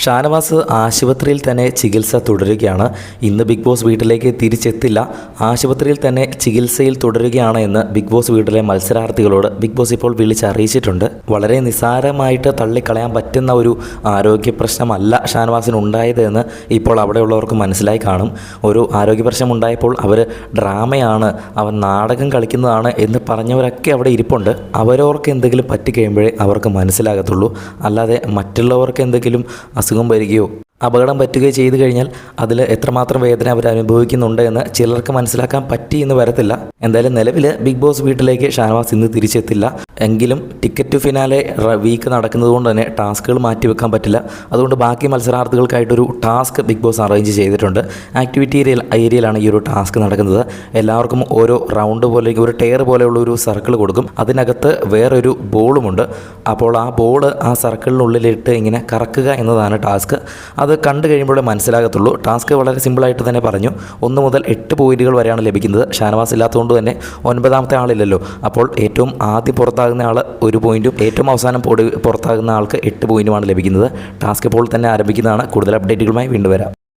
ഷാനവാസ് ആശുപത്രിയിൽ തന്നെ ചികിത്സ തുടരുകയാണ്. ഇന്ന് ബിഗ് ബോസ് വീട്ടിലേക്ക് തിരിച്ചെത്തില്ല. ആശുപത്രിയിൽ തന്നെ ചികിത്സയിൽ തുടരുകയാണ് എന്ന് ബിഗ് ബോസ് വീട്ടിലെ മത്സരാർത്ഥികളോട് ബിഗ് ബോസ് ഇപ്പോൾ വിളിച്ചറിയിച്ചിട്ടുണ്ട്. വളരെ നിസ്സാരമായിട്ട് തള്ളിക്കളയാൻ പറ്റുന്ന ഒരു ആരോഗ്യ പ്രശ്നമല്ല ഷാനവാസിന് ഉണ്ടായത് എന്ന് ഇപ്പോൾ അവിടെയുള്ളവർക്ക് മനസ്സിലായി കാണും. ഒരു ആരോഗ്യ പ്രശ്നം ഉണ്ടായപ്പോൾ അവർ ഡ്രാമയാണ്, അവൻ നാടകം കളിക്കുന്നതാണ് എന്ന് പറഞ്ഞവരൊക്കെ അവിടെ ഇരിപ്പുണ്ട്. അവരവർക്ക് എന്തെങ്കിലും പറ്റിക്കഴിയുമ്പോഴേ അവർക്ക് മനസ്സിലാകത്തുള്ളൂ. അല്ലാതെ മറ്റുള്ളവർക്ക് എന്തെങ്കിലും അസുഖം വരികയോ അപകടം പറ്റുകയോ ചെയ്തു കഴിഞ്ഞാൽ അതിൽ എത്രമാത്രം വേദന അവർ അനുഭവിക്കുന്നുണ്ട് എന്ന് ചിലർക്ക് മനസ്സിലാക്കാൻ പറ്റി എന്ന് വരത്തില്ല. എന്തായാലും നിലവിൽ ബിഗ് ബോസ് വീട്ടിലേക്ക് ഷാനവാസ് ഇന്ന് തിരിച്ചെത്തില്ല. എങ്കിലും ടിക്കറ്റ് ടു ഫിനാലെ വീക്ക് നടക്കുന്നത് കൊണ്ട് തന്നെ ടാസ്കുകൾ മാറ്റിവെക്കാൻ പറ്റില്ല. അതുകൊണ്ട് ബാക്കി മത്സരാർത്ഥികൾക്കായിട്ടൊരു ടാസ്ക് ബിഗ് ബോസ് അറേഞ്ച് ചെയ്തിട്ടുണ്ട്. ആക്ടിവിറ്റി ഏരിയയിലാണ് ഈ ഒരു ടാസ്ക് നടക്കുന്നത്. എല്ലാവർക്കും ഓരോ റൗണ്ട് പോലെ ഒരു ടയർ പോലെയുള്ള ഒരു സർക്കിൾ കൊടുക്കും. അതിനകത്ത് വേറൊരു ബോളുമുണ്ട്. അപ്പോൾ ആ ബോൾ ആ സർക്കിളിനുള്ളിലിട്ട് ഇങ്ങനെ കറക്കുക എന്നതാണ് ടാസ്ക്. അത് കണ്ടു കഴിയുമ്പോഴേ മനസ്സിലാകത്തുള്ളൂ. ടാസ്ക് വളരെ സിമ്പിളായിട്ട് തന്നെ പറഞ്ഞു. 1 മുതൽ 8 പോയിന്റുകൾ വരെയാണ് ലഭിക്കുന്നത്. ഷാനവാസ് ഇല്ലാത്തതുകൊണ്ട് തന്നെ 9ാമത്തെ ആളില്ലല്ലോ. അപ്പോൾ ഏറ്റവും ആദ്യം പുറത്താകുന്ന ആൾ 1 പോയിന്റും ഏറ്റവും അവസാനം പുറത്താകുന്ന ആൾക്ക് 8 പോയിന്റുമാണ് ലഭിക്കുന്നത്. ടാസ്ക് ഇപ്പോൾ തന്നെ ആരംഭിക്കുന്നതാണ്. കൂടുതൽ അപ്ഡേറ്റുകളുമായി വീണ്ടും വരാം.